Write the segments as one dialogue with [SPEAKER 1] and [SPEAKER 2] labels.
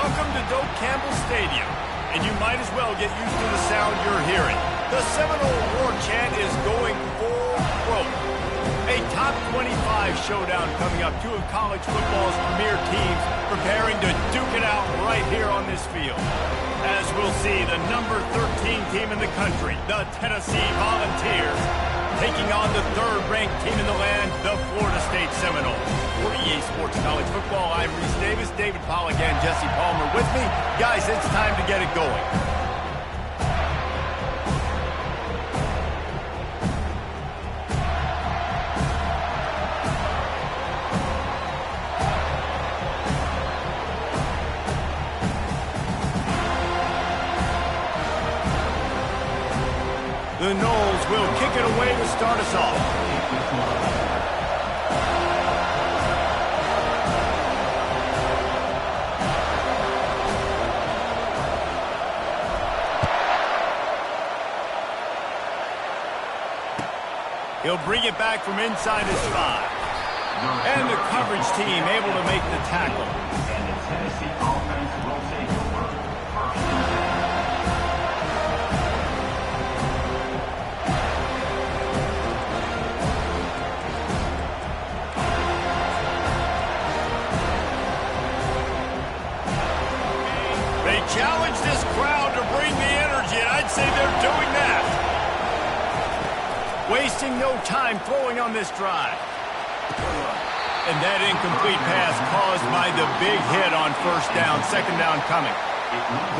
[SPEAKER 1] Welcome to Doak Campbell Stadium, and you might as well get used to the sound you're hearing. The Seminole War Chant is going full throat. A top 25 showdown coming up. Two of college football's premier teams preparing to duke it out right here on this field. As we'll see, the number 13 team in the country, the Tennessee Volunteers, taking on the third-ranked team in the land, the Florida State Seminoles. For EA Sports College Football, I'm Reese Davis, David Pollack, and Jesse Palmer with me. Guys, it's time to get it going. The Noles will kick it away to start us off. He'll bring it back from inside his 5. And the coverage team able to make the tackle.
[SPEAKER 2] And the Tennessee offense will take over first and 10.
[SPEAKER 1] Challenge this crowd to bring the energy, and I'd say they're doing that. Wasting no time throwing on this drive. And that incomplete pass caused by the big hit on first down, second down coming.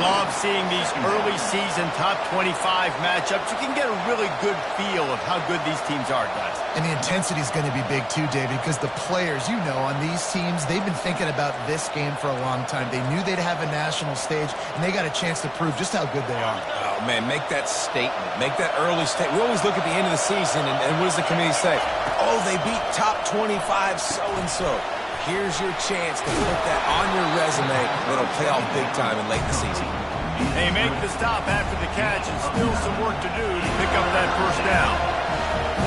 [SPEAKER 1] Love seeing these early season top 25 matchups. You can get a really good feel of how good these teams are, guys.
[SPEAKER 3] And the intensity is going to be big too, David, because the players, you know, on these teams, they've been thinking about this game for a long time. They knew they'd have a national stage, and they got a chance to prove just how good they are.
[SPEAKER 4] Oh, man, make that statement. Make that early statement. We always look at the end of the season, and what does the committee say? Oh, they beat top 25 so-and-so. Here's your chance to put that on your resume. It'll pay off big time in late in the season.
[SPEAKER 1] They make the stop after the catch, and still some work to do to pick up that first down.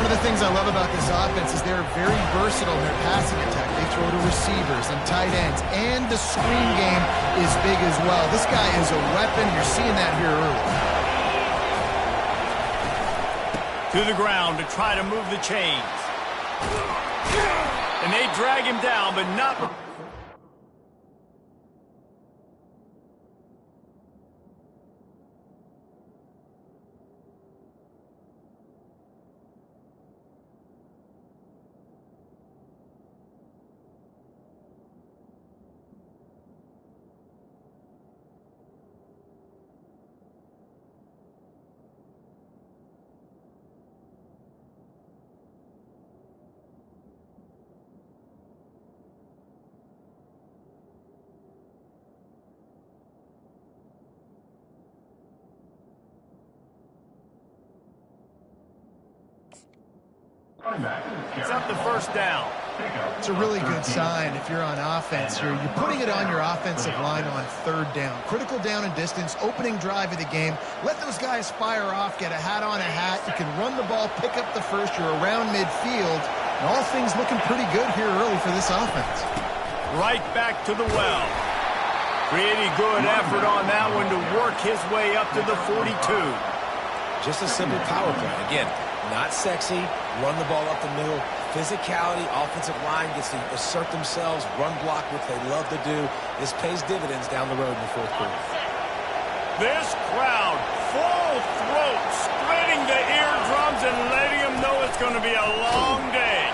[SPEAKER 3] One of the things I love about this offense is they're very versatile in their passing attack. They throw to receivers and tight ends, and the screen game is big as well. This guy is a weapon. You're seeing that here early.
[SPEAKER 1] To the ground to try to move the chains. And they drag him down, but not... It's up the first down.
[SPEAKER 3] It's a really good sign if you're on offense here. You're putting it on your offensive line on third down. Critical down and distance, opening drive of the game. Let those guys fire off, get a hat on a hat. You can run the ball, pick up the first. You're around midfield. And all things looking pretty good here early for this offense.
[SPEAKER 1] Right back to the well. Pretty good effort on that one to work his way up to the 42.
[SPEAKER 4] Just a simple power play. Again, not sexy, run the ball up the middle, physicality, offensive line gets to assert themselves, run block, what they love to do. This pays dividends down the road in the fourth quarter.
[SPEAKER 1] This crowd, full throat, splitting the eardrums and letting them know it's going to be a long day.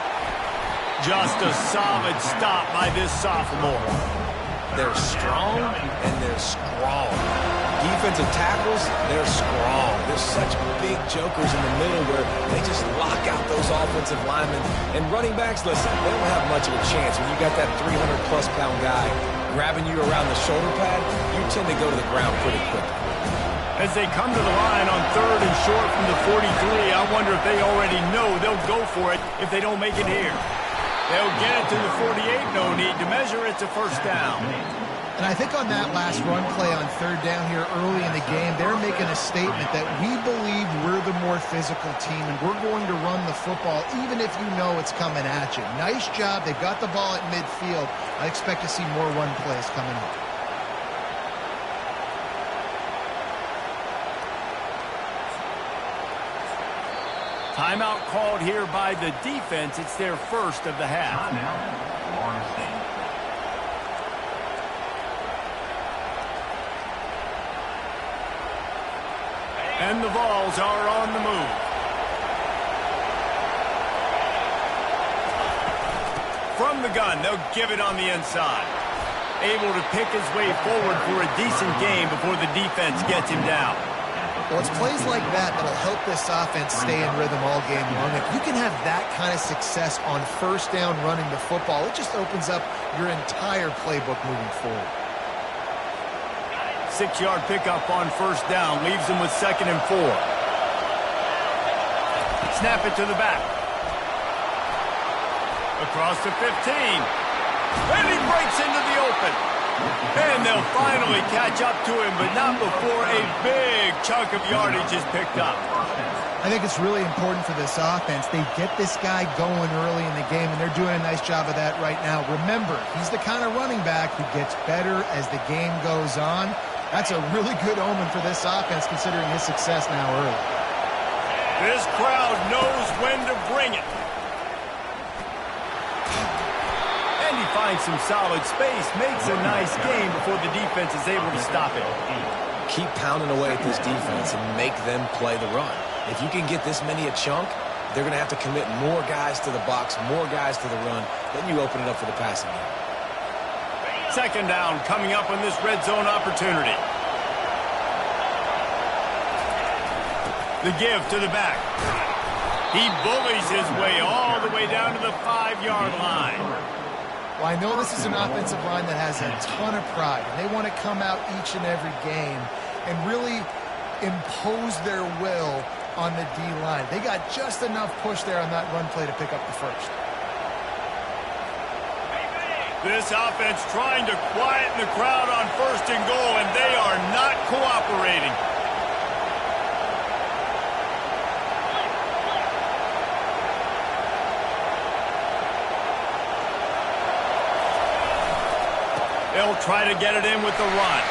[SPEAKER 1] Just a solid stop by this sophomore.
[SPEAKER 4] They're strong and they're strong. Defensive tackles, they're strong. There's such big jokers in the middle where they just lock out those offensive linemen. And running backs, listen, they don't have much of a chance. When you got that 300-plus pound guy grabbing you around the shoulder pad, you tend to go to the ground pretty quickly.
[SPEAKER 1] As they come to the line on third and short from the 43, I wonder if they already know they'll go for it if they don't make it here. They'll get it to the 48, no need to measure. It's a first down.
[SPEAKER 3] And I think on that last run play on third down here early in the game, they're making a statement that we believe we're the more physical team and we're going to run the football even if you know it's coming at you. Nice job. They've got the ball at midfield. I expect to see more run plays coming up.
[SPEAKER 1] Timeout called here by the defense. It's their first of the half.
[SPEAKER 2] Timeout, Florida State.
[SPEAKER 1] And the Vols are on the move. From the gun, they'll give it on the inside. Able to pick his way forward for a decent game before the defense gets him down.
[SPEAKER 3] Well, it's plays like that that'll help this offense stay in rhythm all game long. If you can have that kind of success on first down running the football, it just opens up your entire playbook moving forward.
[SPEAKER 1] 6-yard pickup on first down leaves them with 2nd and 4. Snap it to the back. Across the 15. And he breaks into the open. And they'll finally catch up to him, but not before a big chunk of yardage is picked up.
[SPEAKER 3] I think it's really important for this offense. They get this guy going early in the game, and they're doing a nice job of that right now. Remember, he's the kind of running back who gets better as the game goes on. That's a really good omen for this offense, considering his success now early.
[SPEAKER 1] This crowd knows when to bring it. And he finds some solid space, makes a nice game before the defense is able to stop it.
[SPEAKER 4] Keep pounding away at this defense and make them play the run. If you can get this many a chunk, they're going to have to commit more guys to the box, more guys to the run. Then you open it up for the passing game.
[SPEAKER 1] 2nd down coming up on this red zone opportunity. The give to the back. He bullies his way all the way down to the 5-yard line.
[SPEAKER 3] Well, I know this is an offensive line that has a ton of pride, and they want to come out each and every game and really impose their will on the D-line. They got just enough push there on that run play to pick up the first.
[SPEAKER 1] This offense trying to quieten the crowd on 1st and goal, and they are not cooperating. They'll try to get it in with the run.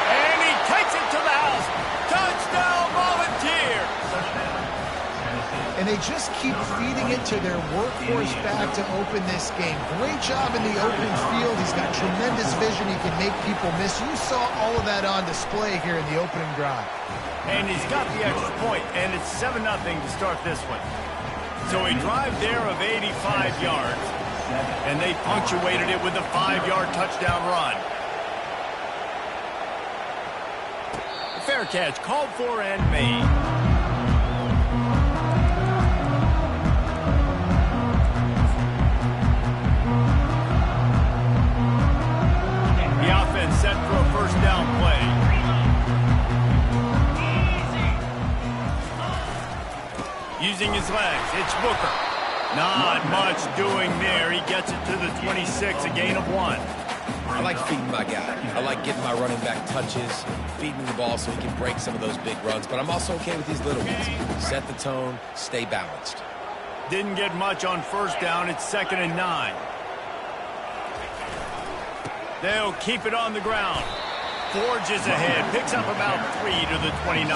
[SPEAKER 1] And he takes it to the house. Touchdown, Volunteer!
[SPEAKER 3] And they just keep feeding it to their workhorse back to open this game. Great job in the open field. He's got tremendous vision. He can make people miss. You saw all of that on display here in the opening drive.
[SPEAKER 1] And he's got the extra point, and it's 7-0 to start this one. So a drive there of 85 yards, and they punctuated it with a 5-yard touchdown run. Fair catch called for and made. Set for a first down play. Using his legs, it's Booker. Not much doing there. He gets it to the 26, a gain of 1.
[SPEAKER 4] I like feeding my guy. I like getting my running back touches, feeding the ball so he can break some of those big runs. But I'm also okay with these little ones. Set the tone, stay balanced.
[SPEAKER 1] Didn't get much on first down. It's 2nd and 9. They'll keep it on the ground. Forges ahead. Picks up about 3 to the 29.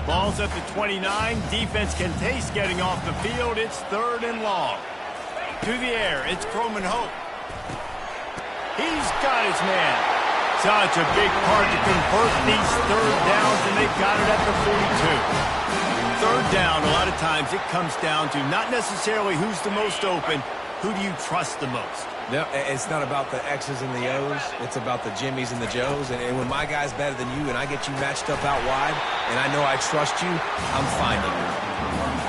[SPEAKER 1] Ball's at the 29. Defense can taste getting off the field. It's 3rd and long. To the air. It's Croman Hope. He's got his man. Such a big part to convert these 3rd downs, and they've got it at the 42. 3rd down, a lot of times it comes down to not necessarily who's the most open, who do you trust the most?
[SPEAKER 4] No, it's not about the X's and the O's. It's about the Jimmys and the Joes. And when my guy's better than you and I get you matched up out wide, and I know I trust you, I'm finding you.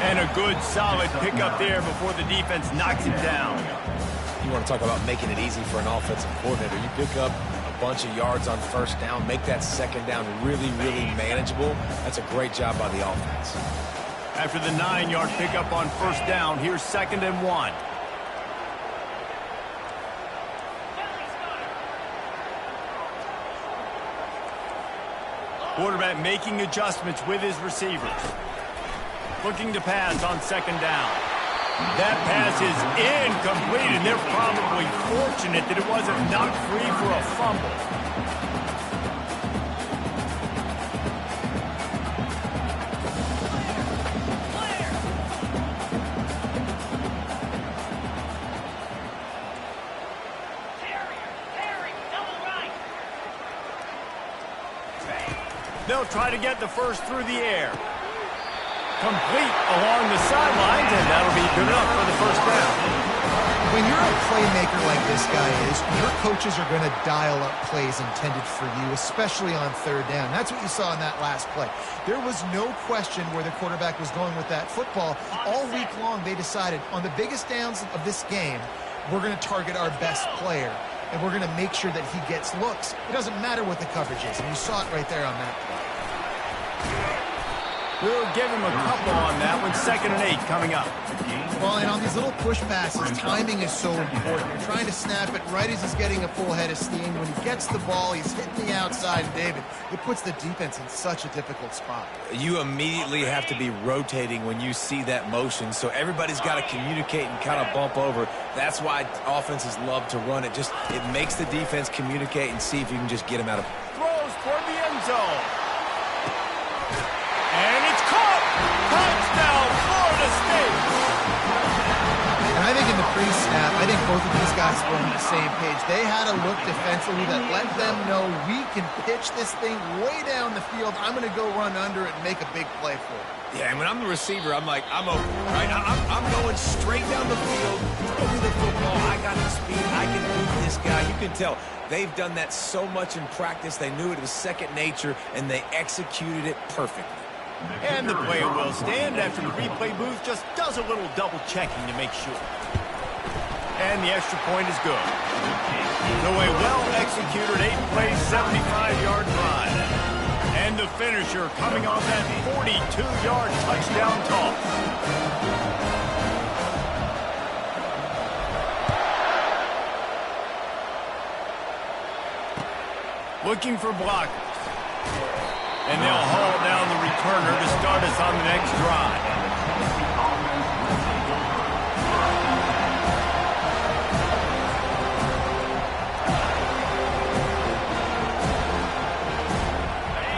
[SPEAKER 1] And a good, solid pickup there before the defense knocks him down.
[SPEAKER 4] You want to talk about making it easy for an offensive coordinator. You pick up bunch of yards on first down, make that 2nd down really, really manageable. That's a great job by the offense.
[SPEAKER 1] After the 9-yard pickup on first down, here's 2nd and 1. Quarterback making adjustments with his receivers. Looking to pass on 2nd down. That pass is incomplete, and they're probably fortunate that it wasn't knocked free for a fumble. They'll try to get the first through the air. Complete along the sidelines, and that'll be good enough for the first down.
[SPEAKER 3] When you're a playmaker like this guy is, your coaches are going to dial up plays intended for you, especially on third down. That's what you saw in that last play. There was no question where the quarterback was going with that football. All week long, they decided on the biggest downs of this game, we're going to target our best player, and we're going to make sure that he gets looks. It doesn't matter what the coverage is, and you saw it right there on that play.
[SPEAKER 1] We'll give him a couple on that one. 2nd and 8 coming up.
[SPEAKER 3] Well, and on these little push passes, timing is so important. You're trying to snap it right as he's getting a full head of steam. When he gets the ball, he's hitting the outside, and David, it puts the defense in such a difficult spot.
[SPEAKER 4] You immediately have to be rotating when you see that motion, so everybody's got to communicate and kind of bump over. That's why offenses love to run it. It makes the defense communicate and see if you can just get him out of.
[SPEAKER 1] Throws toward the end zone. And it's caught! Touchdown, Florida State!
[SPEAKER 3] And I think in the pre-snap, I think both of these guys were on the same page. They had a look defensively that let them know we can pitch this thing way down the field. I'm going to go run under it and make a big play for it.
[SPEAKER 4] Yeah, and when I'm the receiver, I'm like, I'm open, right? I'm going straight down the field, throw me the football. I got the speed. I can beat this guy. You can tell they've done that so much in practice. They knew it was second nature, and they executed it perfectly.
[SPEAKER 1] And the player will stand after the replay booth just does a little double checking to make sure. And the extra point is good. So a well-executed 8-play, 75-yard drive. And the finisher coming on that 42-yard touchdown toss. Looking for blockers. And they'll haul down the returner to start us on the next drive.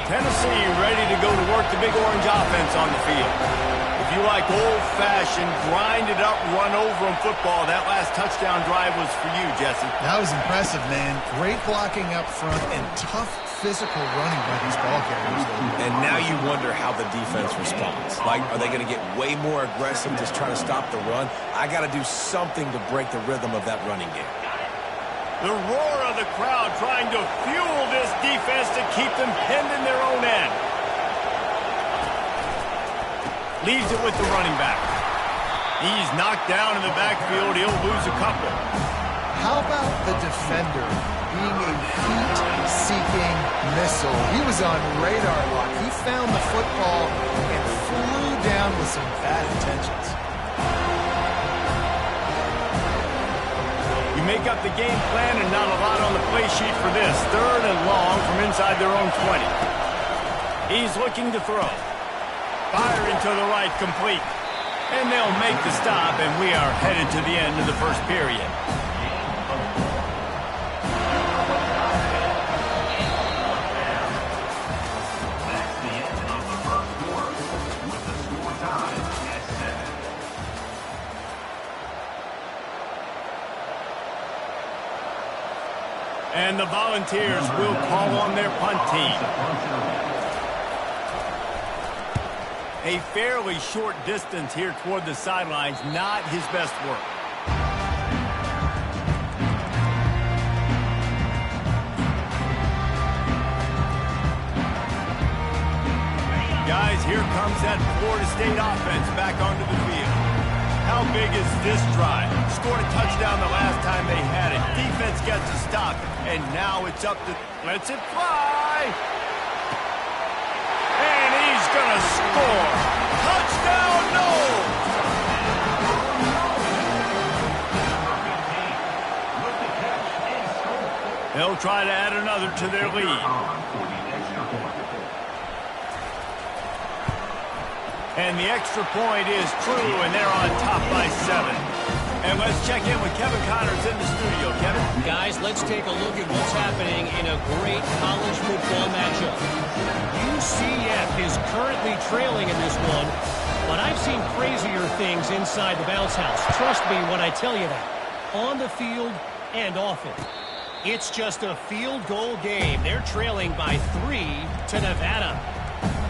[SPEAKER 1] Tennessee ready to go to work the Big Orange offense on the field. If you like old-fashioned, grinded-up, run-over-'em football, that last touchdown drive was for you, Jesse.
[SPEAKER 3] That was impressive, man. Great blocking up front and tough physical running by these ball carriers.
[SPEAKER 4] And now you wonder how the defense responds. Like, are they going to get way more aggressive, just trying to stop the run? I got to do something to break the rhythm of that running game.
[SPEAKER 1] The roar of the crowd trying to fuel this defense to keep them pinned in their own end. Leaves it with the running back. He's knocked down in the backfield. He'll lose a couple.
[SPEAKER 3] How about the defender being a heat-seeking missile? He was on radar lock. He found the football and flew down with some bad intentions.
[SPEAKER 1] You make up the game plan and not a lot on the play sheet for this. 3rd and long from inside their own 20. He's looking to throw. Fire into the right, complete. And they'll make the stop, and we are headed to the end of the first period.
[SPEAKER 2] That's the end of the first quarter, with the score tied at 7.
[SPEAKER 1] And the Volunteers will call on their punt team. A fairly short distance here toward the sidelines, not his best work. Guys, here comes that Florida State offense back onto the field. How big is this drive? Scored a touchdown the last time they had it. Defense gets a stop, and now it's up to... Lets it fly! And he's going to score. Touchdown, no! They'll try to add another to their lead. And the extra point is true, and they're on top by 7. And let's check in with Kevin Connors in the studio. Kevin?
[SPEAKER 5] Guys, let's take a look at what's happening in a great college football matchup. UCF is currently trailing in this one, but I've seen crazier things inside the bounce house. Trust me when I tell you that. On the field and off it. It's just a field goal game. They're trailing by 3 to Nevada.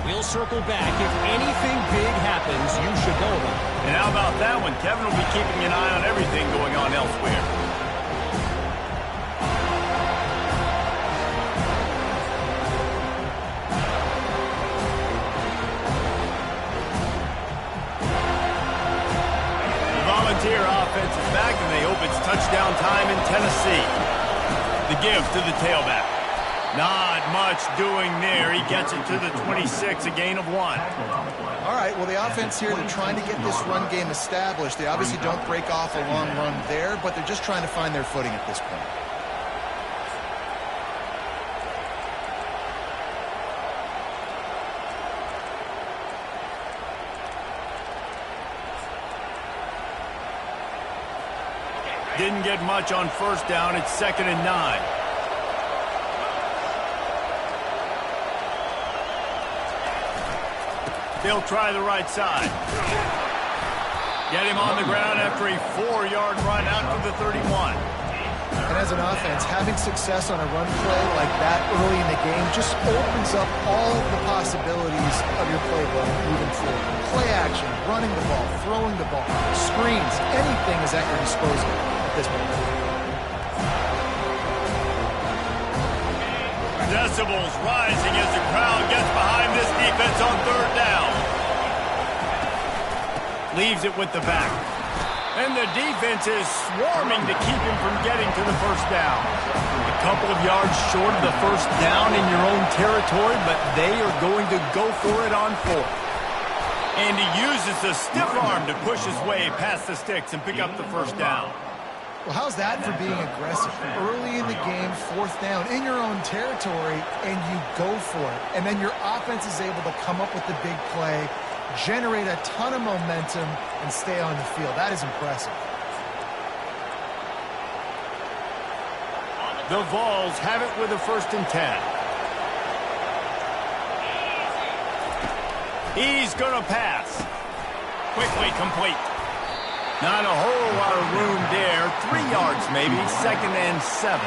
[SPEAKER 5] We'll circle back. If anything big happens, you should know about it.
[SPEAKER 1] And how about that one? Kevin will be keeping an eye on everything going on elsewhere. The Volunteer offense is back, and they hope it's touchdown time in Tennessee. The give to the tailback. Not much doing there. He gets it to the 26, a gain of 1.
[SPEAKER 3] All right, well, the offense here, they're trying to get this run game established. They obviously don't break off a long run there, but they're just trying to find their footing at this point.
[SPEAKER 1] Didn't get much on first down. It's 2nd and 9. They'll try the right side. Get him on the ground after a 4-yard run out to the 31.
[SPEAKER 3] And as an offense, having success on a run play like that early in the game just opens up all the possibilities of your playbook moving forward. Play action, running the ball, throwing the ball, screens, anything is at your disposal at this point.
[SPEAKER 1] Decibels rising as the crowd gets behind this defense on 3rd down. Leaves it with the back. And the defense is swarming to keep him from getting to the first down. A couple of yards short of the first down in your own territory, but they are going to go for it on 4th. And he uses the stiff arm to push his way past the sticks and pick up the first down.
[SPEAKER 3] Well, how's that for being aggressive? Early in the game, 4th down, in your own territory, and you go for it. And then your offense is able to come up with the big play, generate a ton of momentum, and stay on the field. That is impressive.
[SPEAKER 1] The Vols have it with a 1st and 10. He's going to pass. Quickly complete. Not a whole lot of room there. 3 yards maybe. 2nd and 7.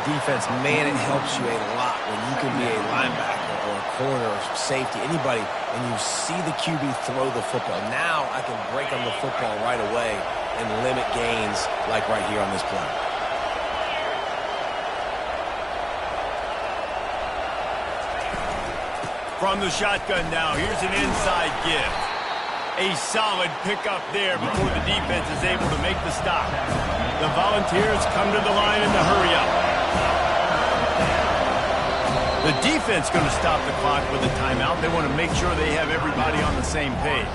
[SPEAKER 4] Defense, man, it helps you a lot when you can be a linebacker or a corner or safety, anybody, and you see the QB throw the football. Now I can break on the football right away and limit gains like right here on this play.
[SPEAKER 1] From the shotgun now, here's an inside give. A solid pickup there before the defense is able to make the stop. The Volunteers come to the line in the hurry up. The defense going to stop the clock with a timeout. They want to make sure they have everybody on the same page.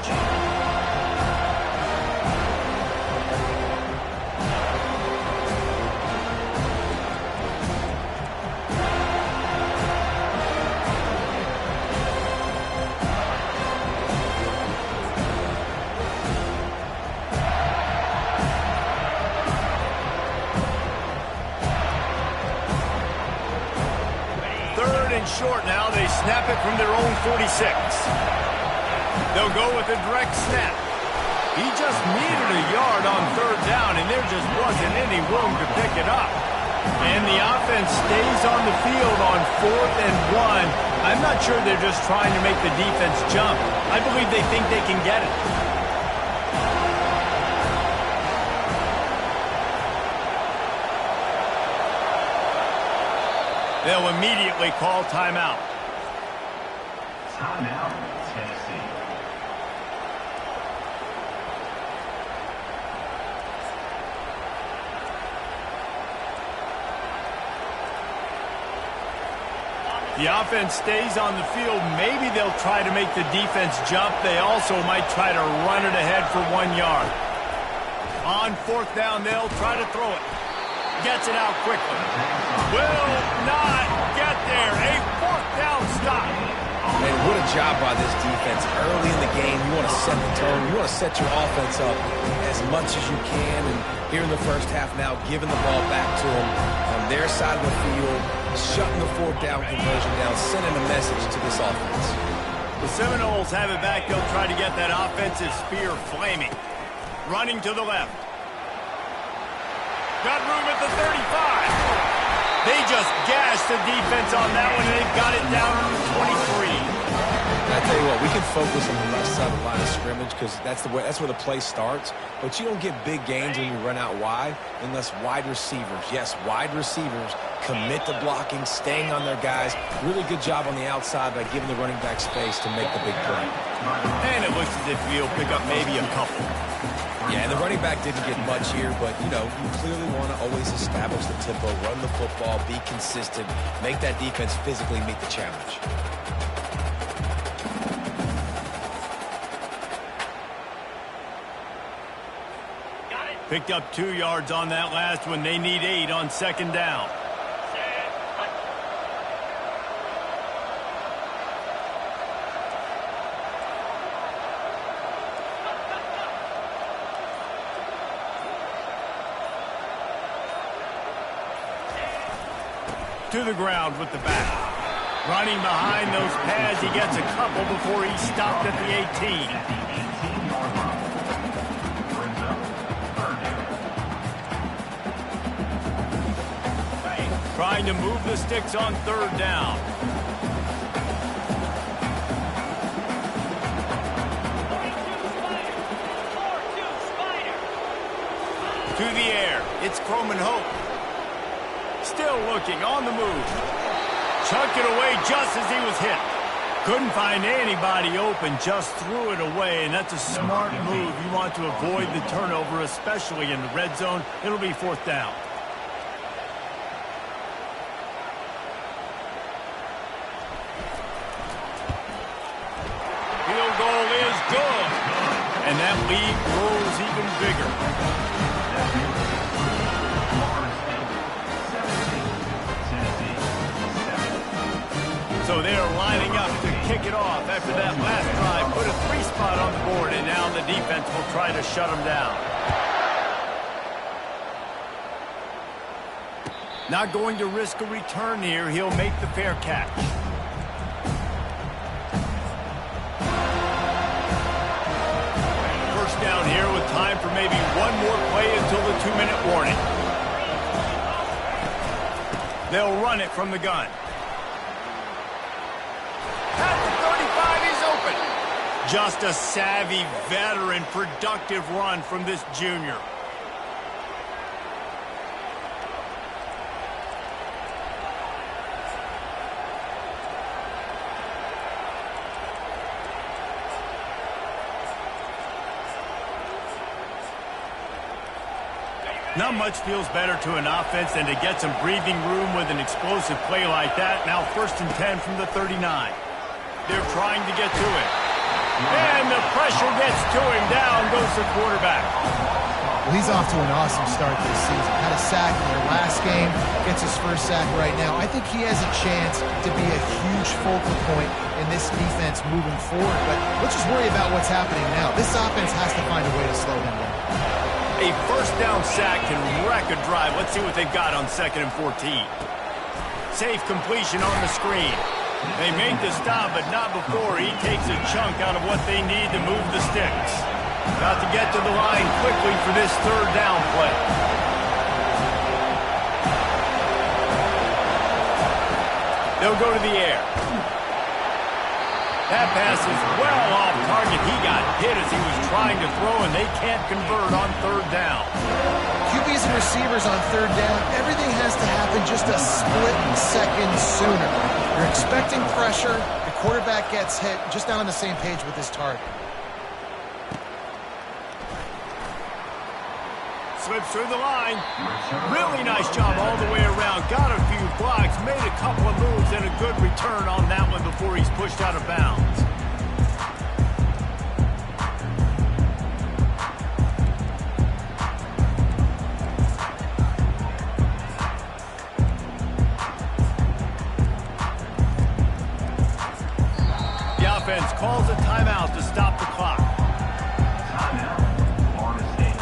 [SPEAKER 1] Short now. They snap it from their own 46. They'll go with a direct snap. He just needed a yard on 3rd down, and there just wasn't any room to pick it up. And the offense stays on the field on 4th and 1. I'm not sure they're just trying to make the defense jump. I believe they think they can get it. They'll immediately call timeout.
[SPEAKER 2] Timeout, Tennessee.
[SPEAKER 1] The offense stays on the field. Maybe they'll try to make the defense jump. They also might try to run it ahead for 1 yard. On 4th down, they'll try to throw it. Gets it out quickly. Will not get there. A 4th down stop.
[SPEAKER 4] And what a job by this defense. Early in the game, you want to set the tone. You want to set your offense up as much as you can. And here in the first half now, giving the ball back to them on their side of the field, shutting the fourth down conversion down, sending a message to this offense.
[SPEAKER 1] The Seminoles have it back. They'll try to get that offensive spear flaming. Running to the left. Got room at the 35. They just gashed the defense on that one, and they've got it down to 23.
[SPEAKER 4] I tell you what, we can focus on the left side of the line of scrimmage because that's where the play starts. But you don't get big gains when you run out wide unless wide receivers, yes, wide receivers, commit to blocking, staying on their guys. Really good job on the outside by giving the running back space to make the big play.
[SPEAKER 1] And it looks as if he'll pick up maybe a couple.
[SPEAKER 4] Yeah, and the running back didn't get much here, but, you know, you clearly want to always establish the tempo, run the football, be consistent, make that defense physically meet the challenge.
[SPEAKER 1] Picked up 2 yards on that last one. They need 8 on second down. To the ground with the back. Running behind those pads, he gets a couple before he's stopped at the 18. Trying to move the sticks on third down. To the air. It's Croman Hope. Still looking on the move. Chucked it away just as he was hit. Couldn't find anybody open, just threw it away, and that's a smart move. You want to avoid the turnover, especially in the red zone. It'll be fourth down. Field goal is good. And that lead grows even bigger. So they're lining up to kick it off after that last drive. Put a 3-spot on the board, and now the defense will try to shut them down. Not going to risk a return here. He'll make the fair catch. First down here with time for maybe one more play until the 2-minute warning. They'll run it from the gun. Just a savvy, veteran, productive run from this junior. Not much feels better to an offense than to get some breathing room with an explosive play like that. Now 1st and 10 from the 39. They're trying to get to it. And the pressure gets to him. Down goes the quarterback.
[SPEAKER 3] Well, he's off to an awesome start this season. Had a sack in their last game. Gets his first sack right now. I think he has a chance to be a huge focal point in this defense moving forward. But let's just worry about what's happening now. This offense has to find a way to slow him down.
[SPEAKER 1] A first down sack can wreck a drive. Let's see what they've got on 2nd and 14. Safe completion on the screen. They make the stop, but not before he takes a chunk out of what they need to move the sticks. Got to get to the line quickly for this 3rd down play. They'll go to the air. That pass is well off target. He got hit as he was trying to throw, and they can't convert on 3rd down.
[SPEAKER 3] QBs and receivers on 3rd down, everything has to happen just a split second sooner. You're expecting pressure, the quarterback gets hit, just not on the same page with his target.
[SPEAKER 1] Slips through the line. Really nice job all the way around. Got a few blocks, made a couple of moves, and a good return on that one before he's pushed out of bounds. defense calls a timeout to stop the clock.
[SPEAKER 2] Timeout, Florida State.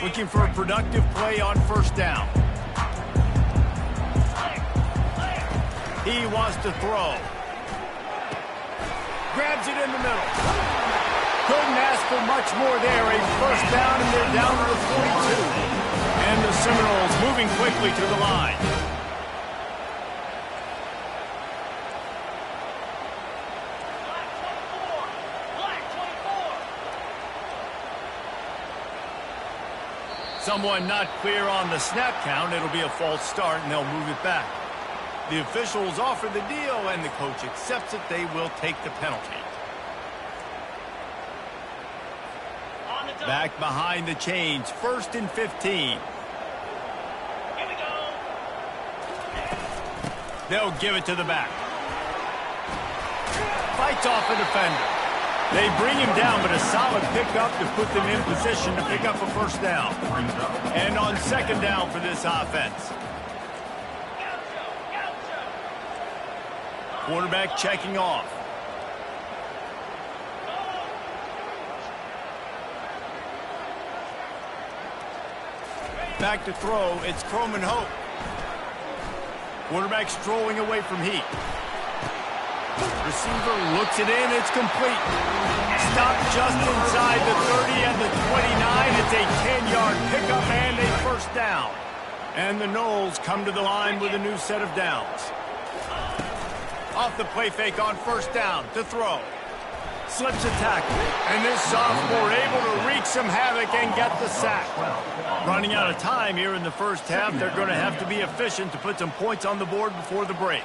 [SPEAKER 1] Looking for a productive play on first down. He wants to throw. Grabs it in the middle. Couldn't ask for much more there. A first down, and they're down to the 42. And the Seminoles moving quickly to the line. Someone not clear on the snap count. It'll be a false start, and they'll move it back. The officials offer the deal, and the coach accepts it. They will take the penalty. Back behind the chains, 1st and 15.
[SPEAKER 5] Here we go.
[SPEAKER 1] They'll give it to the back. Fights off a defender. They bring him down, but a solid pickup to put them in position to pick up a first down. And on second down for this offense. Quarterback checking off. Back to throw, it's Croman Hope. Quarterback strolling away from heat. Receiver looks it in, it's complete. Stopped just inside the 30 and the 29. It's a 10-yard pickup and a first down. And the Noles come to the line with a new set of downs. Off the play fake on first down to throw. Slips a tackle. And this sophomore able to wreak some havoc and get the sack. Running out of time here in the first half. They're going to have to be efficient to put some points on the board before the break.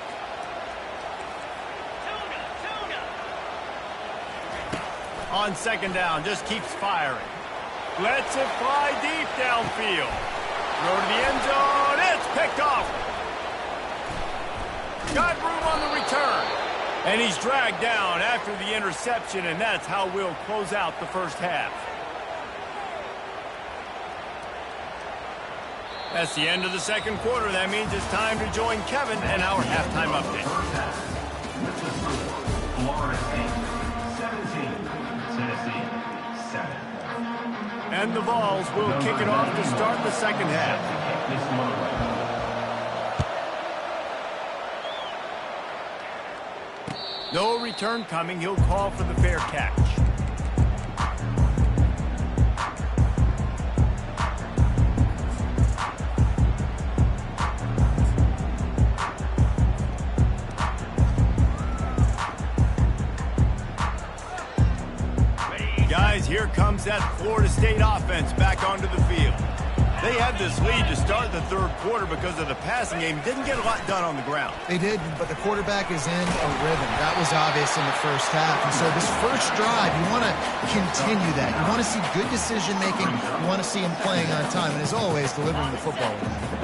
[SPEAKER 1] On second down, just keeps firing. Lets it fly deep downfield. Throw to the end zone. It's picked off. Got room on the return. And he's dragged down after the interception, and that's how we'll close out the first half. That's the end of the second quarter. That means it's time to join Kevin and our halftime update.
[SPEAKER 2] Florida State 17, Tennessee 7.
[SPEAKER 1] And the Vols will kick it off to start the second half.
[SPEAKER 2] This one away.
[SPEAKER 1] No return coming. He'll call for the fair catch. Guys, here comes that Florida State offense back onto the field. They had this lead to start the third quarter because of the passing game. Didn't get a lot done on the ground.
[SPEAKER 3] They did, but the quarterback is in a rhythm. That was obvious in the first half. And so this first drive, you want to continue that. You want to see good decision-making. You want to see him playing on time. And as always, delivering the football.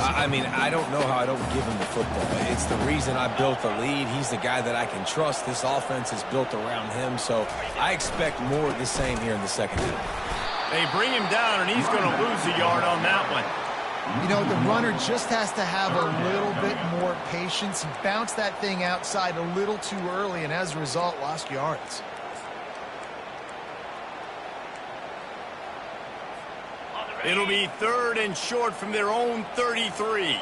[SPEAKER 4] I mean, I don't know how I don't give him the football. It's the reason I built the lead. He's the guy that I can trust. This offense is built around him. So I expect more of the same here in the second half.
[SPEAKER 1] They bring him down, and he's going to lose a yard on that one.
[SPEAKER 3] You know, the runner just has to have a little bit more patience. He bounced that thing outside a little too early, and as a result, lost yards.
[SPEAKER 1] It'll be third and short from their own 33.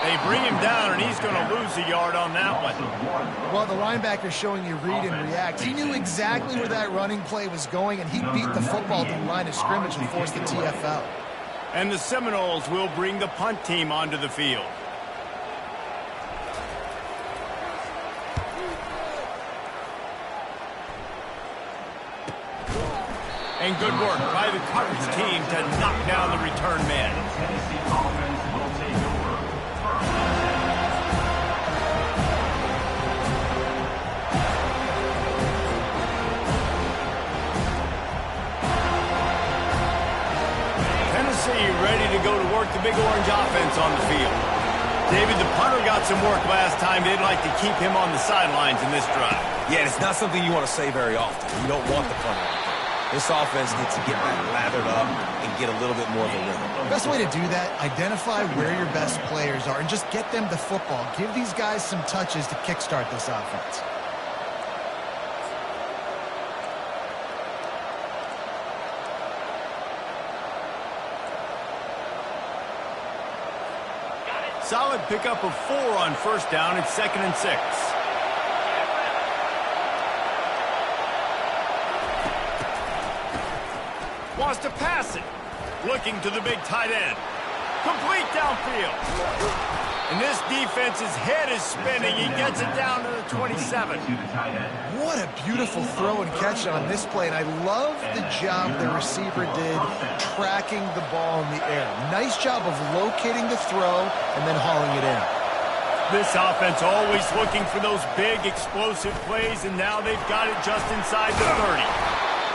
[SPEAKER 1] They bring him down, and he's going to lose a yard on that one.
[SPEAKER 3] Well, the linebacker's showing you read and react. He knew exactly where that running play was going, and he beat the football to the line of scrimmage and forced the TFL.
[SPEAKER 1] And the Seminoles will bring the punt team onto the field. And good work by the coverage team to knock down the return man.
[SPEAKER 2] Tennessee offense will take over.
[SPEAKER 1] Tennessee ready to go to work start the Big Orange offense on the field. David, the punter got some work last time. They'd like to keep him on the sidelines in this drive.
[SPEAKER 4] Yeah, it's not something you want to say very often. You don't want the punter out there. This offense needs to get back lathered up and get a little bit more of a rhythm.
[SPEAKER 3] Best way to do that, identify where your best players are and just get them the football. Give these guys some touches to kickstart this offense.
[SPEAKER 1] Solid pickup of 4 on first down. It's 2nd and 6. Wants to pass it. Looking to the big tight end. Complete downfield. And this defense's head is spinning. He gets it down to the 27.
[SPEAKER 3] What a beautiful throw and catch on this play. And I love the job the receiver did tracking the ball in the air. Nice job of locating the throw and then hauling it in.
[SPEAKER 1] This offense always looking for those big explosive plays, and now they've got it just inside the 30.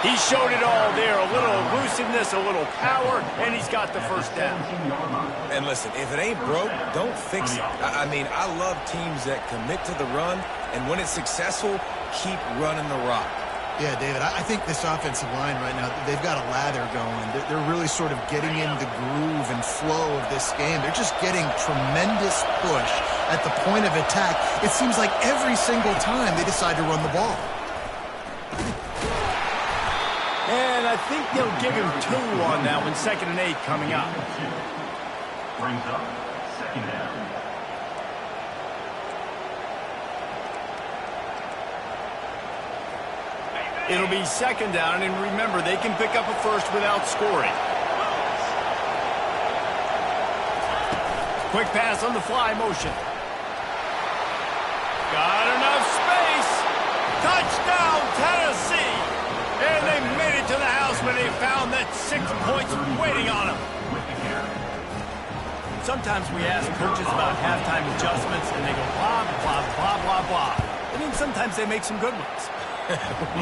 [SPEAKER 1] He showed it all there, a little elusiveness, a little power, and he's got the first down.
[SPEAKER 4] And listen, if it ain't broke, don't fix it. I mean, I love teams that commit to the run, and when it's successful, keep running the rock.
[SPEAKER 3] Yeah, David, I think this offensive line right now, they've got a lather going. They're really sort of getting in the groove and flow of this game. They're just getting tremendous push at the point of attack. It seems like every single time they decide to run the ball.
[SPEAKER 1] And I think they'll give him 2 on that one. 2nd and 8 coming up.
[SPEAKER 2] Brings up 2nd down.
[SPEAKER 1] It'll be 2nd down, and remember, they can pick up a first without scoring. Quick pass on the fly motion. Got enough space. Touchdown, Tennessee. And they made it to the house when they found that 6 points waiting on them. Sometimes we ask coaches about halftime adjustments, and they go blah, blah, blah, blah, blah. And then sometimes they make some good ones.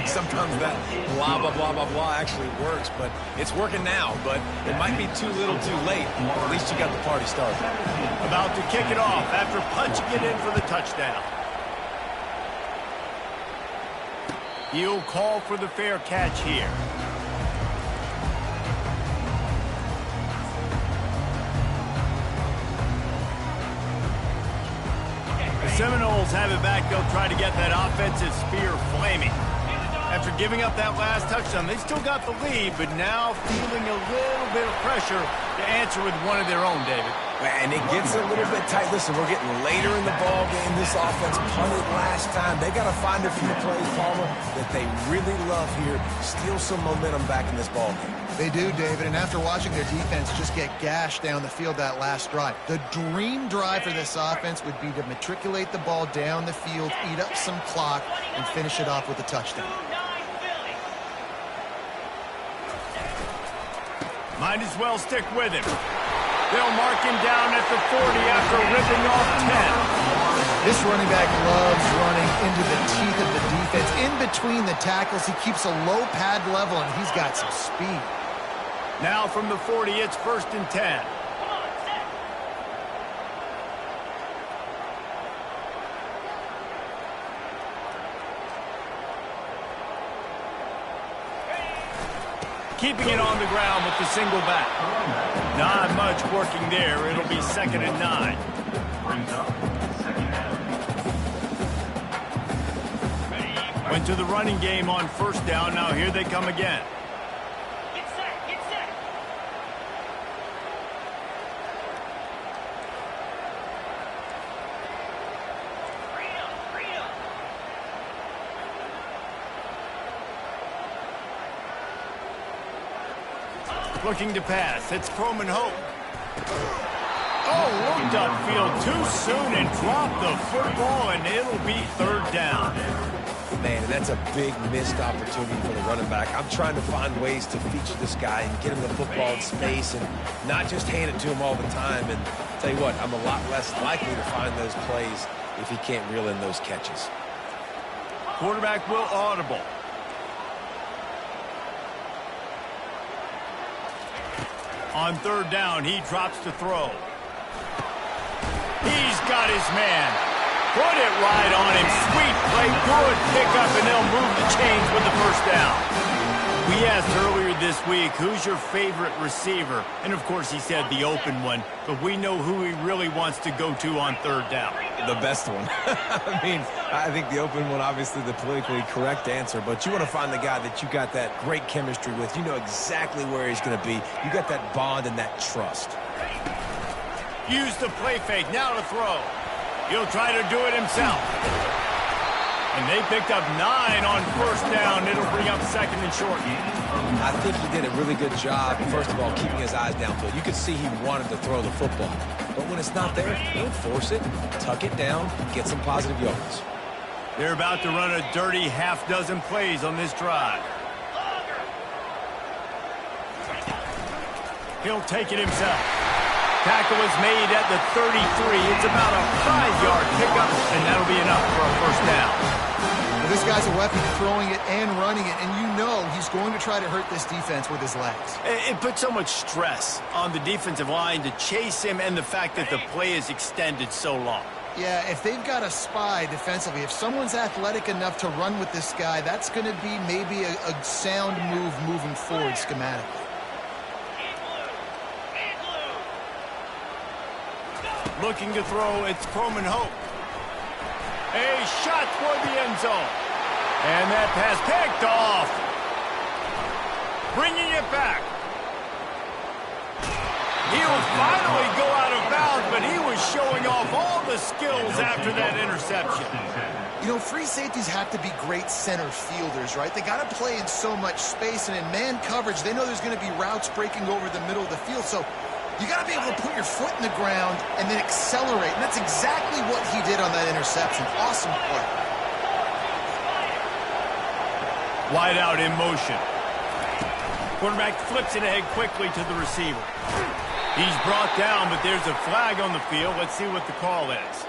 [SPEAKER 4] Sometimes that blah, blah, blah, blah, blah actually works, but it's working now. But it might be too little too late. At least you got the party started.
[SPEAKER 1] About to kick it off after punching it in for the touchdown. He'll call for the fair catch here. The Seminoles have it back. They'll try to get that offensive spear flaming. After giving up that last touchdown, they still got the lead, but now feeling a little bit of pressure to answer with one of their own, David.
[SPEAKER 4] And it gets a little bit tight. Listen, we're getting later in the ball game. This offense punted last time. They got to find a few plays, Palmer, that they really love here. Steal some momentum back in this ball game.
[SPEAKER 3] They do, David, and after watching their defense just get gashed down the field that last drive, the dream drive for this offense would be to matriculate the ball down the field, eat up some clock, and finish it off with a touchdown.
[SPEAKER 1] Might as well stick with him. They'll mark him down at the 40 after ripping off 10.
[SPEAKER 3] This running back loves running into the teeth of the defense. In between the tackles, he keeps a low pad level, and he's got some speed.
[SPEAKER 1] Now from the 40, it's 1st and 10. Keeping it on the ground with the single back. Not much working there. It'll be 2nd and 9.
[SPEAKER 2] Brings up 2nd down.
[SPEAKER 1] Went to the running game on first down. Now here they come again.
[SPEAKER 5] Get set, get set. Freedom.
[SPEAKER 1] Looking to pass. It's Croman Hope. Oh, looked upfield too soon and dropped the football, and it'll be 3rd down.
[SPEAKER 4] Man, that's a big missed opportunity for the running back. I'm trying to find ways to feature this guy and get him the football in space and not just hand it to him all the time. And tell you what, I'm a lot less likely to find those plays if he can't reel in those catches.
[SPEAKER 1] Quarterback will audible. On third down, he drops to throw. He's got his man. Put it right on him. Sweet play. Good pickup, and they'll move the chains with the first down. We asked earlier this week, who's your favorite receiver? And, of course, he said the open one. But we know who he really wants to go to on third down.
[SPEAKER 4] The best one. I mean, I think the open one, obviously the politically correct answer, but you want to find the guy that you got that great chemistry with. You know exactly where he's going to be. You got that bond and that trust.
[SPEAKER 1] Use the play fake. Now to throw. He'll try to do it himself. And they picked up 9 on first down. It'll bring up second and short.
[SPEAKER 4] I think he did a really good job, first of all, keeping his eyes downfield. You could see he wanted to throw the football. But when it's not there, don't force it. Tuck it down. Get some positive yards.
[SPEAKER 1] They're about to run a dirty half-dozen plays on this drive. He'll take it himself. Tackle is made at the 33. It's about a 5-yard pickup, and that'll be enough for a first down.
[SPEAKER 3] Well, this guy's a weapon, throwing it and running it, and you know he's going to try to hurt this defense with his legs.
[SPEAKER 1] It puts so much stress on the defensive line to chase him and the fact that the play is extended so long.
[SPEAKER 3] Yeah, if they've got a spy defensively, if someone's athletic enough to run with this guy, that's going to be maybe a sound move moving forward schematically.
[SPEAKER 1] Looking to throw, it's Croman Hope. A shot toward the end zone. And that pass picked off. Bringing it back. He will finally go out of bounds, but he was showing off all the skills after that interception.
[SPEAKER 3] You know, free safeties have to be great center fielders, right? They got to play in so much space, and in man coverage, they know there's going to be routes breaking over the middle of the field, so you got to be able to put your foot in the ground and then accelerate, and that's exactly what he did on that interception. Awesome play.
[SPEAKER 1] Wide out in motion. Quarterback flips it ahead quickly to the receiver. He's brought down, but there's a flag on the field. Let's see what the call is.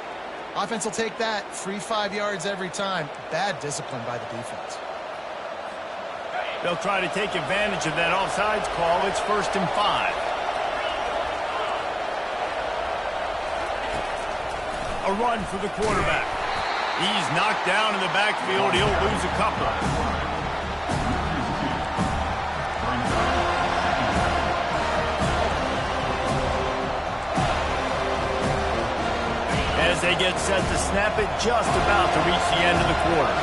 [SPEAKER 3] Offense will take that. Free 5 yards every time. Bad discipline by the defense.
[SPEAKER 1] They'll try to take advantage of that offsides call. It's 1st and 5. A run for the quarterback. He's knocked down in the backfield. He'll lose a couple. As they get set to snap it, just about to reach the end of the quarter.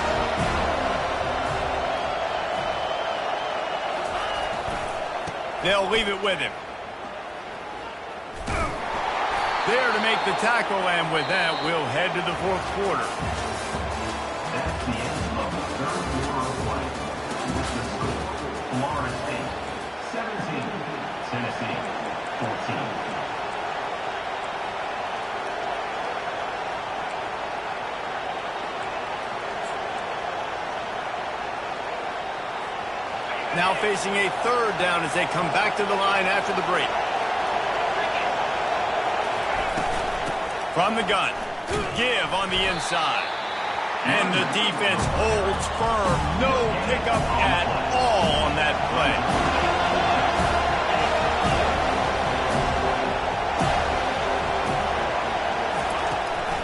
[SPEAKER 1] They'll leave it with him. There to make the tackle, and with that, we'll head to the 4th quarter.
[SPEAKER 2] That's the end of the third quarter of play. With the score, Florida State 17, Tennessee 14.
[SPEAKER 1] Now facing a 3rd down as they come back to the line after the break. From the gun, give on the inside. And the defense holds firm. No pickup at all on that play.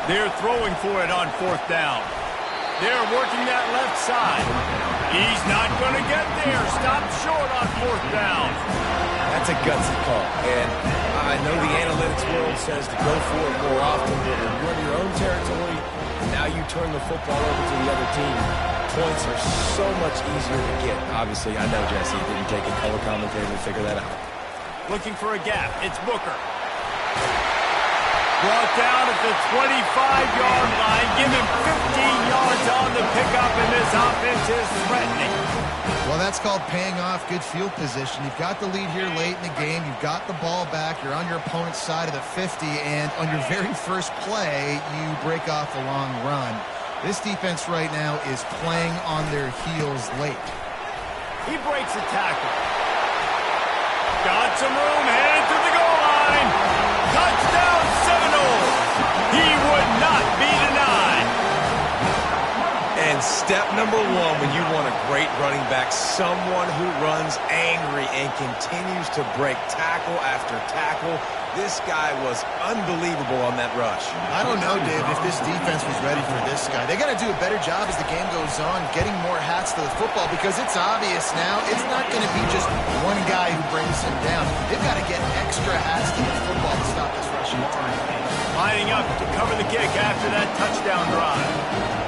[SPEAKER 1] They're throwing for it on 4th down. They're working that left side. He's not going to get there. Stop short on 4th down.
[SPEAKER 4] That's a gutsy call. And I know the analytics world says to go for it more often, but when you're in your own territory, now you turn the football over to the other team. Points are so much easier to get. Obviously, I know, Jesse, it didn't take a color commentator to figure that out.
[SPEAKER 1] Looking for a gap. It's Booker. Brought down at the 25-yard line. Give him 15 yards on the pickup, and this offense is threatening.
[SPEAKER 3] Well, that's called paying off good field position. You've got the lead here late in the game. You've got the ball back. You're on your opponent's side of the 50, and on your very first play, you break off a long run. This defense right now is playing on their heels late.
[SPEAKER 1] He breaks a tackle. Got some room, headed to the goal line. Touchdown Seminoles. He would not be denied.
[SPEAKER 4] And And step number one when you want a great running back, someone who runs angry and continues to break tackle after tackle. This guy was unbelievable on that rush.
[SPEAKER 3] I don't know, Dave, if this defense was ready for this guy. They got to do a better job as the game goes on, getting more hats to the football, because it's obvious now it's not going to be just one guy who brings him down. They've got to get extra hats to the football to stop this rushing attack.
[SPEAKER 1] Lining up to cover the kick after that touchdown drive.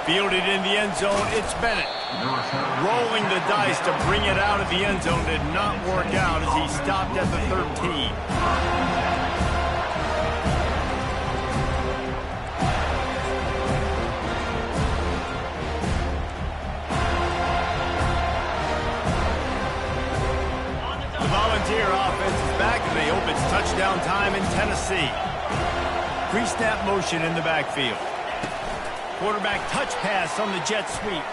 [SPEAKER 1] Fielded in the end zone, it's Bennett. Rolling the dice to bring it out of the end zone did not work out as he stopped at the 13. The Volunteer offense is back and they hope it's touchdown time in Tennessee. Pre-snap motion in the backfield. Quarterback touch pass on the jet sweep.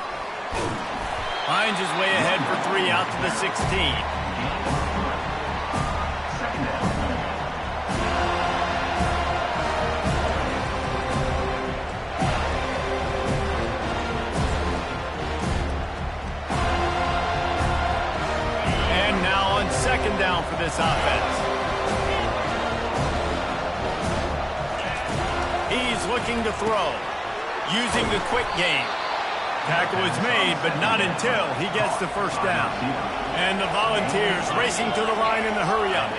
[SPEAKER 1] Finds his way ahead for 3 out to the 16. And now on 2nd down for this offense. He's looking to throw. Using the quick game. Tackle is made, but not until he gets the 1st down. And the Volunteers racing to the line in the hurry-up.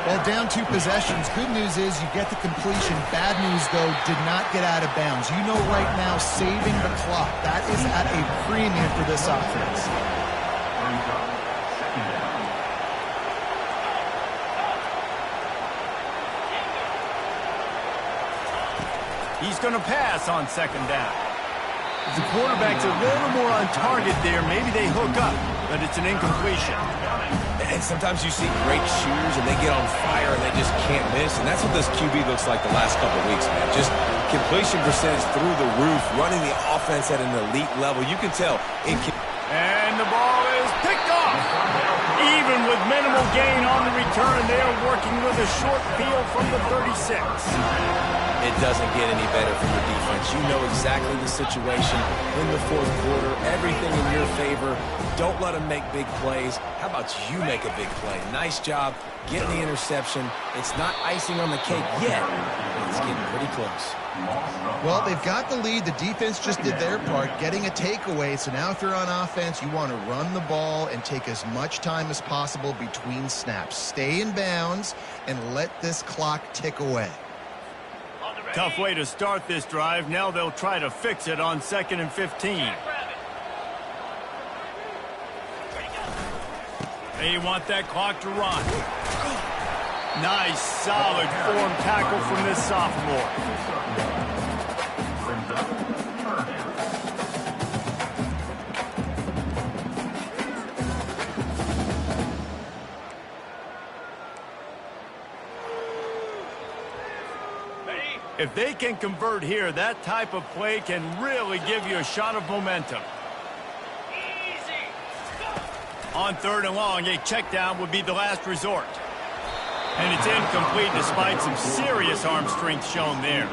[SPEAKER 3] Well, down 2 possessions. Good news is you get the completion. Bad news, though, did not get out of bounds. You know right now, saving the clock. That is at a premium for this offense.
[SPEAKER 1] He's going to pass on 2nd down. The quarterback's a little more on target there. Maybe they hook up, but it's an incompletion.
[SPEAKER 4] And sometimes you see great shooters and they get on fire and they just can't miss. And that's what this QB looks like the last couple of weeks, man. Just completion percentage through the roof, running the offense at an elite level. You can tell.
[SPEAKER 1] And the ball is picked off. Even with minimal gain on the return, they are working with a short field from the 36.
[SPEAKER 4] It doesn't get any better for your defense. You know exactly the situation in the 4th quarter. Everything in your favor. Don't let them make big plays. How about you make a big play? Nice job getting the interception. It's not icing on the cake yet, but it's getting pretty close.
[SPEAKER 3] Well, they've got the lead. The defense just did their part, getting a takeaway. So now if you're on offense, you want to run the ball and take as much time as possible between snaps. Stay in bounds and let this clock tick away.
[SPEAKER 1] Tough way to start this drive. Now they'll try to fix it on 2nd and 15. They want that clock to run. Nice, solid form tackle from this sophomore. If they can convert here, that type of play can really give you a shot of momentum. Easy. On 3rd and long, a check down would be the last resort. And it's incomplete despite some serious arm strength shown there.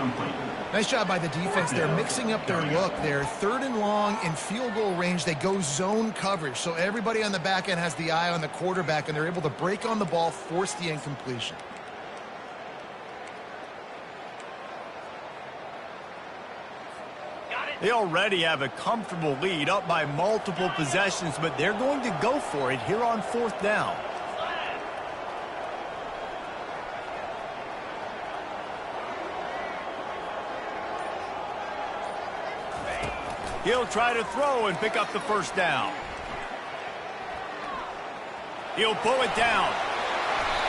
[SPEAKER 3] Nice job by the defense. They're mixing up their look. They're 3rd and long in field goal range. They go zone coverage. So everybody on the back end has the eye on the quarterback, and they're able to break on the ball, force the incompletion.
[SPEAKER 1] They already have a comfortable lead, up by multiple possessions, but they're going to go for it here on 4th down. He'll try to throw and pick up the 1st down. He'll pull it down.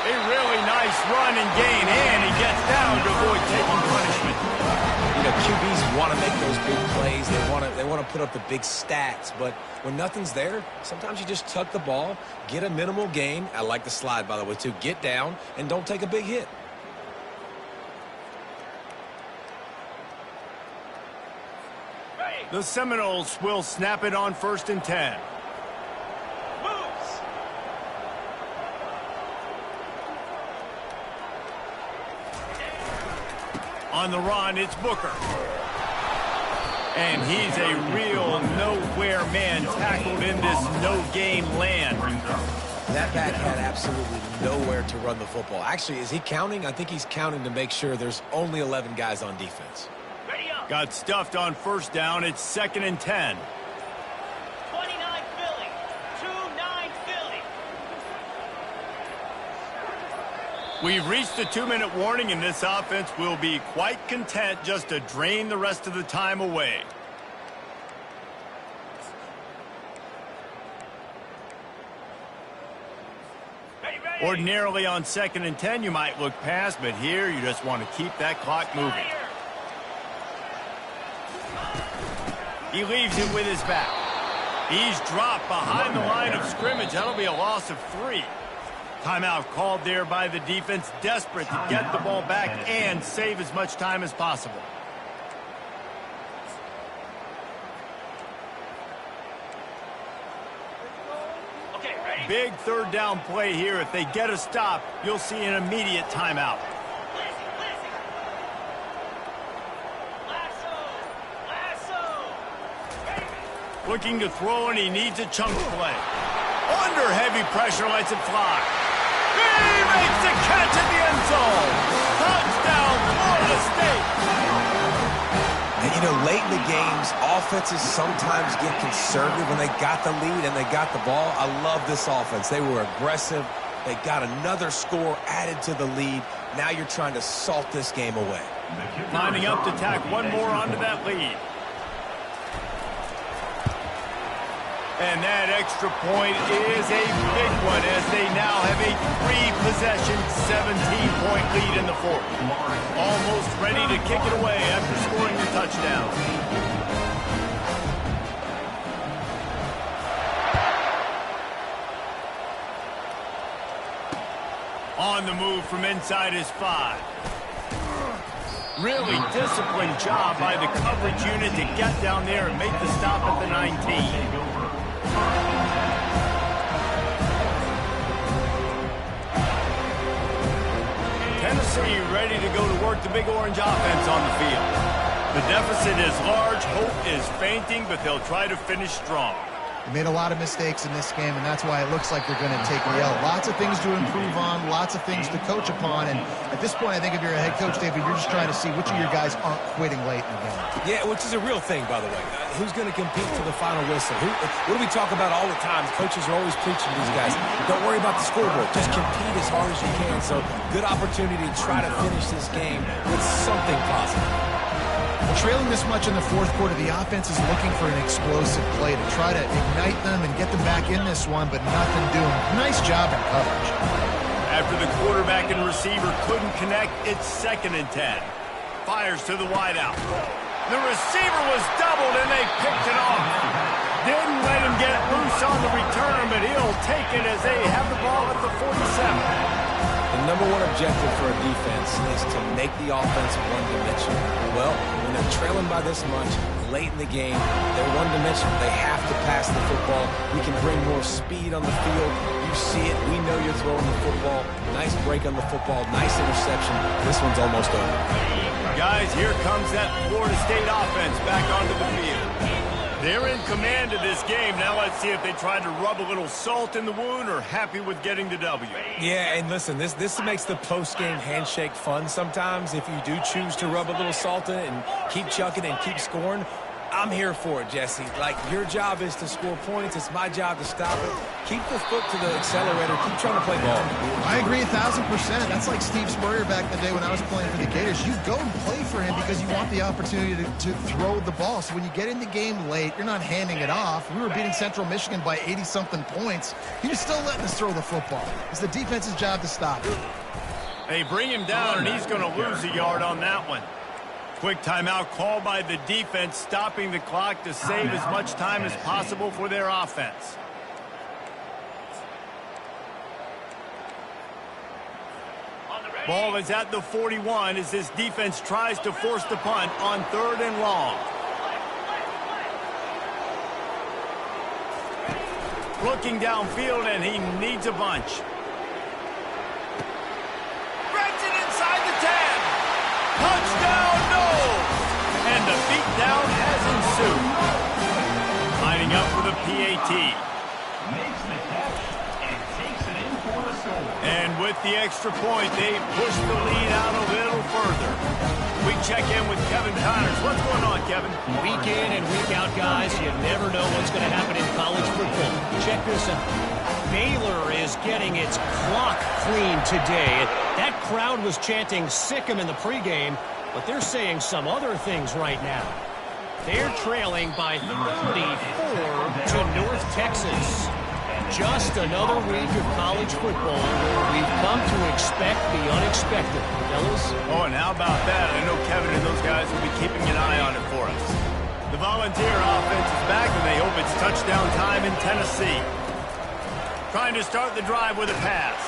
[SPEAKER 1] A really nice run and gain, and he gets down to avoid taking punishment.
[SPEAKER 4] You know, QBs want to make those big plays. They want to put up the big stats. But when nothing's there, sometimes you just tuck the ball, get a minimal gain. I like the slide, by the way, too. Get down and don't take a big hit.
[SPEAKER 1] The Seminoles will snap it on 1st and 10. On the run, it's Booker. And he's a real nowhere man tackled in this no-game land.
[SPEAKER 4] That back had absolutely nowhere to run the football. Actually, is he counting? I think he's counting to make sure there's only 11 guys on defense.
[SPEAKER 1] Got stuffed on first down. It's 2nd and 10.
[SPEAKER 5] 29 Philly. 2-9 Philly.
[SPEAKER 1] We've reached the 2-minute warning, and this offense will be quite content just to drain the rest of the time away. Ordinarily on 2nd and 10, you might look past, but here you just want to keep that clock moving. He leaves it with his back. He's dropped behind the line of scrimmage. That'll be a loss of 3. Timeout called there by the defense, desperate to get the ball back and save as much time as possible. Big 3rd down play here. If they get a stop, you'll see an immediate timeout. Looking to throw, and he needs a chunk play. Under heavy pressure, lets it fly. He makes the catch at the end zone. Touchdown, Florida State.
[SPEAKER 4] And, you know, late in the games, offenses sometimes get conservative when they got the lead and they got the ball. I love this offense. They were aggressive. They got another score added to the lead. Now you're trying to salt this game away.
[SPEAKER 1] Lining up to tack one more onto that lead. And that extra point is a big one as they now have a 3-possession, 17-point lead in the 4th. Almost ready to kick it away after scoring the touchdown. On the move from inside his 5. Really disciplined job by the coverage unit to get down there and make the stop at the 19. Tennessee ready to go to work the Big Orange offense on the field. The deficit is large, hope is fainting, but they'll try to finish strong.
[SPEAKER 3] They made a lot of mistakes in this game, and that's why it looks like they're going to take the L. Lots of things to improve on, lots of things to coach upon, and at this point, I think if you're a head coach, David, you're just trying to see which of your guys aren't quitting late in the game.
[SPEAKER 4] Yeah, which is a real thing, by the way. Who's going to compete to the final whistle? What do we talk about all the time? Coaches are always preaching to these guys. Don't worry about the scoreboard. Just compete as hard as you can. So, good opportunity to try to finish this game with something positive.
[SPEAKER 3] Well, trailing this much in the 4th quarter, the offense is looking for an explosive play to try to ignite them and get them back in this one, but nothing doing. Nice job in coverage.
[SPEAKER 1] After the quarterback and receiver couldn't connect, it's 2nd and 10. Fires to the wideout. The receiver was doubled, and they picked it off. Didn't let him get loose on the return, but he'll take it as they have the ball at the 47.
[SPEAKER 4] The number one objective for a defense is to make the offense one-dimensional. Well, when they're trailing by this much, late in the game, they're one-dimensional. They have to pass the football. We can bring more speed on the field. You see it. We know you're throwing the football. Nice break on the football. Nice interception. This one's almost over.
[SPEAKER 1] Guys, here comes that Florida State offense back onto the field. They're in command of this game. Now let's see if they try to rub a little salt in the wound or happy with getting the W.
[SPEAKER 4] Yeah, and listen, this makes the post-game handshake fun sometimes. If you do choose to rub a little salt in it and keep chucking and keep scoring, I'm here for it, Jesse. Like, your job is to score points. It's my job to stop it. Keep the foot to the accelerator. Keep trying to play ball.
[SPEAKER 3] I agree 1,000%. That's like Steve Spurrier back in the day when I was playing for the Gators. You go and play for him because you want the opportunity to throw the ball. So when you get in the game late, you're not handing it off. We were beating Central Michigan by 80-something points. You're still letting us throw the football. It's the defense's job to stop it.
[SPEAKER 1] They bring him down, and he's going to lose a yard on that one. Quick timeout called by the defense, stopping the clock to save as much time as possible for their offense. Ball is at the 41 as this defense tries to force the punt on 3rd and long. Looking downfield, and he needs a bunch. Threads it inside the 10. Touchdown! down has ensued. Lining up for the PAT.
[SPEAKER 2] Makes the catch and takes it in for the score.
[SPEAKER 1] And with the extra point, they push the lead out a little further. We check in with Kevin Connors. What's going on, Kevin?
[SPEAKER 5] Week in and week out, guys, you never know what's going to happen in college football. Check this out. Baylor is getting its clock cleaned today. That crowd was chanting "sick 'em" in the pregame, but they're saying some other things right now. They're trailing by 34 to North Texas. Just another week of college football where we've come to expect the unexpected. Fellas?
[SPEAKER 1] Oh, and how about that? I know Kevin and those guys will be keeping an eye on it for us. The Volunteer offense is back, and they hope it's touchdown time in Tennessee. Trying to start the drive with a pass.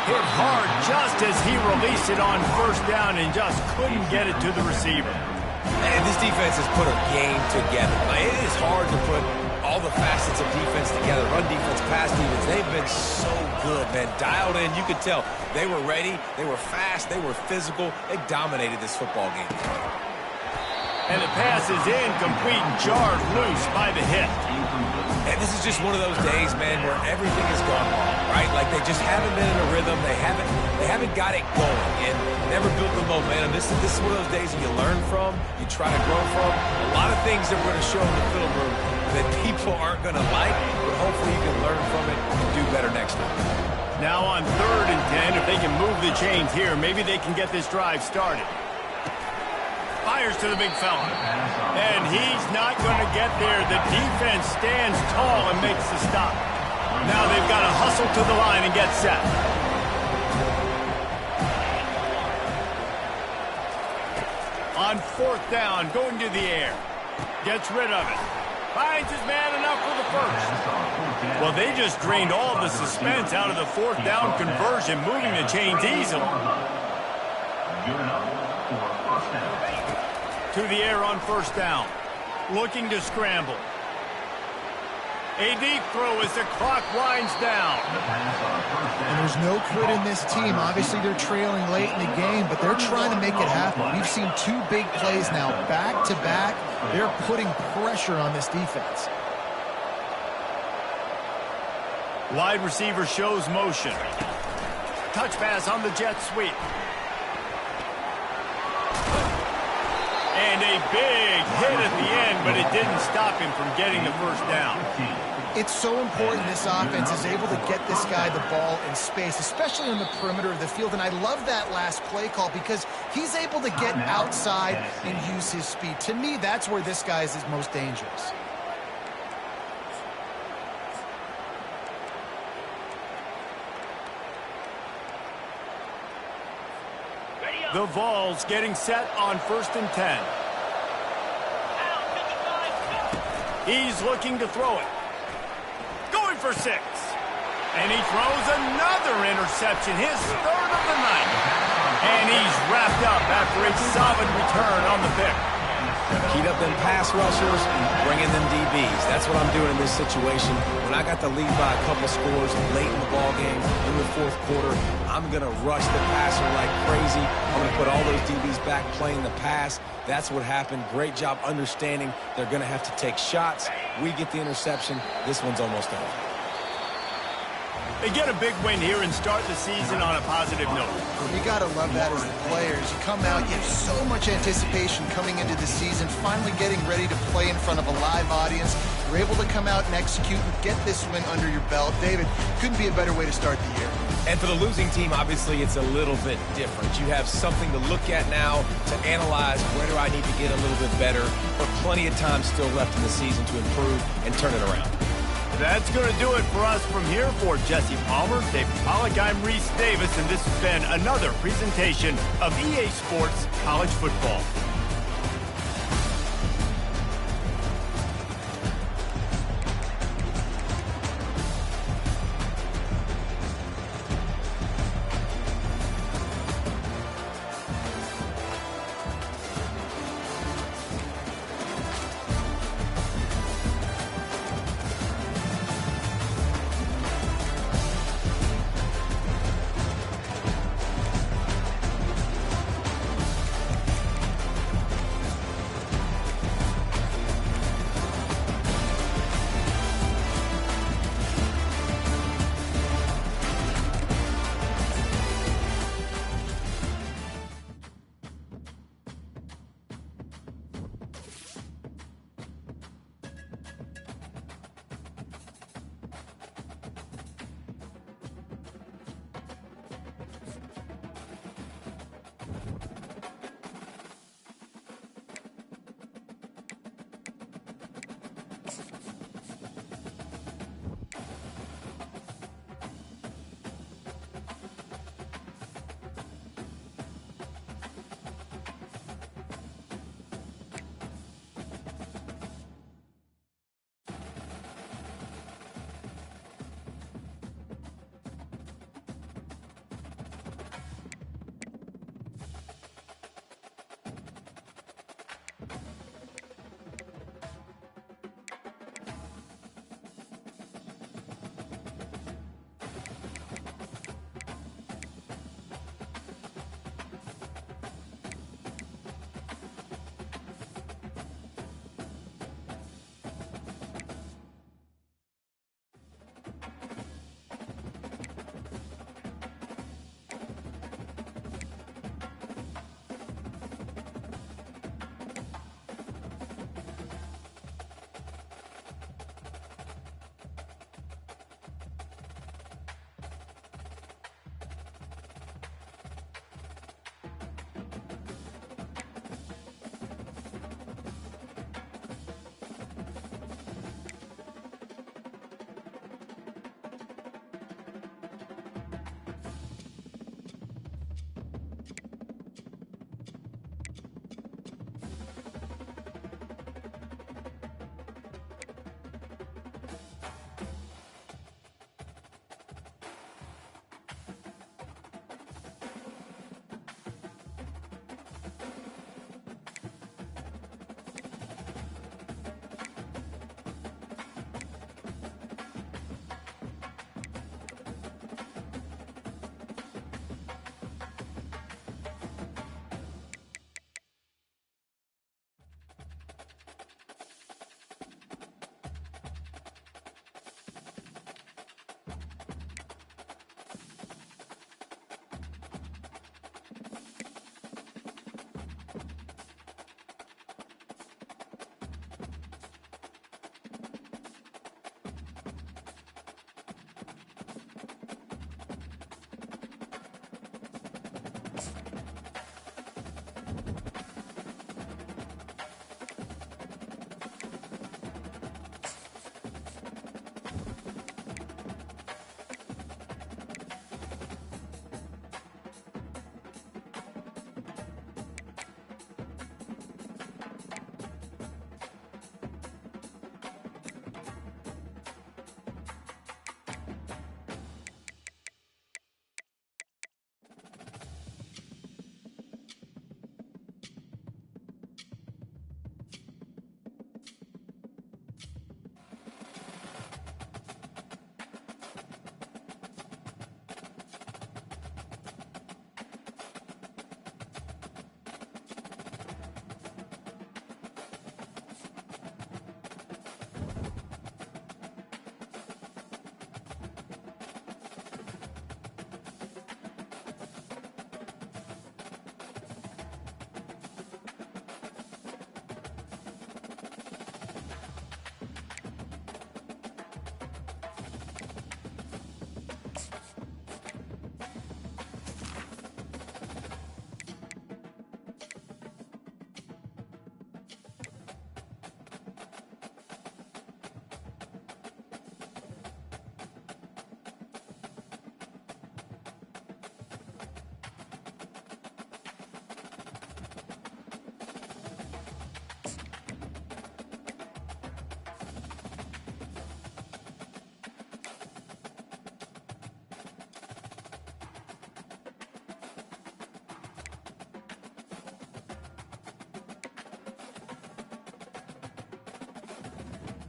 [SPEAKER 1] Hit hard just as he released it on first down and just couldn't get it to the receiver.
[SPEAKER 4] And this defense has put a game together. Like, it is hard to put all the facets of defense together. Run defense, pass defense. They've been so good, man. Dialed in. You could tell they were ready. They were fast. They were physical. They dominated this football game.
[SPEAKER 1] And the pass is incomplete, jarred loose by the hit.
[SPEAKER 4] And this is just one of those days, man, where everything has gone wrong, right? Like they just haven't been in a rhythm. They haven't got it going and never built the momentum. This is one of those days that you learn from, you try to grow from. A lot of things that we're going to show in the film room that people aren't going to like, but hopefully you can learn from it and do better next time.
[SPEAKER 1] Now on 3rd and 10, if they can move the chains here, maybe they can get this drive started. Fires to the big fella. And he's not going to get there. The defense stands tall and makes the stop. Now they've got to hustle to the line and get set. On 4th down, going to the air. Gets rid of it. Finds his man enough for the first. Well, they just drained all the suspense out of the 4th down conversion, moving the chains easily.
[SPEAKER 2] Good enough for a first down.
[SPEAKER 1] To the air on 1st down. Looking to scramble. A deep throw as the clock winds down.
[SPEAKER 3] And there's no quit in this team. Obviously, they're trailing late in the game, but they're trying to make it happen. We've seen 2 big plays now, back-to-back. They're putting pressure on this defense.
[SPEAKER 1] Wide receiver shows motion. Touch pass on the jet sweep. And a big hit at the end, but it didn't stop him from getting the first down.
[SPEAKER 3] It's so important this offense is able to get this guy the ball in space, especially on the perimeter of the field. And I love that last play call because he's able to get outside and use his speed. To me, that's where this guy is his most dangerous.
[SPEAKER 1] The Vols getting set on 1st and 10. He's looking to throw it. Going for 6. And he throws another interception, his 3rd of the night. And he's wrapped up after a solid return on the pick.
[SPEAKER 4] Keep up them pass rushers, bring in them DBs. That's what I'm doing in this situation. When I got the lead by a couple scores late in the ball game, in the 4th quarter, I'm going to rush the passer like crazy. I'm going to put all those DBs back playing the pass. That's what happened. Great job understanding they're going to have to take shots. We get the interception. This one's almost over.
[SPEAKER 1] They get a big win here and start the season on a positive note.
[SPEAKER 3] You got to love that as the players. You come out, you have so much anticipation coming into the season, finally getting ready to play in front of a live audience. You're able to come out and execute and get this win under your belt. David, couldn't be a better way to start the year.
[SPEAKER 4] And for the losing team, obviously, it's a little bit different. You have something to look at now to analyze where do I need to get a little bit better, or plenty of time still left in the season to improve and turn it around.
[SPEAKER 1] That's going to do it for us from here. For Jesse Palmer, David Pollack, I'm Reese Davis, and this has been another presentation of EA Sports College Football.